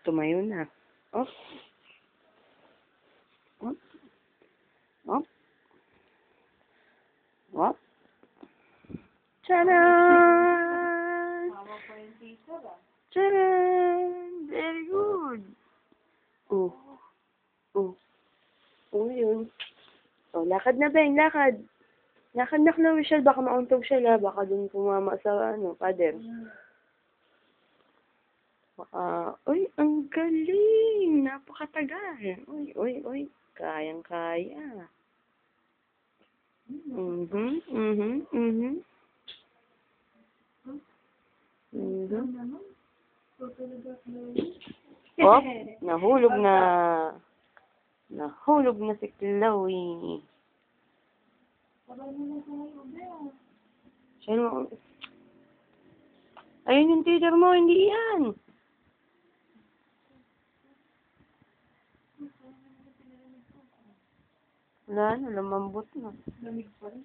Tumayo na. Op. Op. Op. Op. Tcharam! Tcharam! Very good. Oh. Oh. Oh, yun. Oh, lakad na, Beng. Lakad. Lakad na, Chloe Shell. Baka mauntog siya, baka dun pumama sa, pader. Baka, uy, ang galing. Napakatagal. Uy, uy, uy. Kayang-kaya. Mhm, mhm, mhm. Mhm. Oh, nahulog na. Nahulog na si Chloe. Siya mo. Ayun yung teacher mo, hindi yan. Wala na, lumambot na. Lamig pa rin.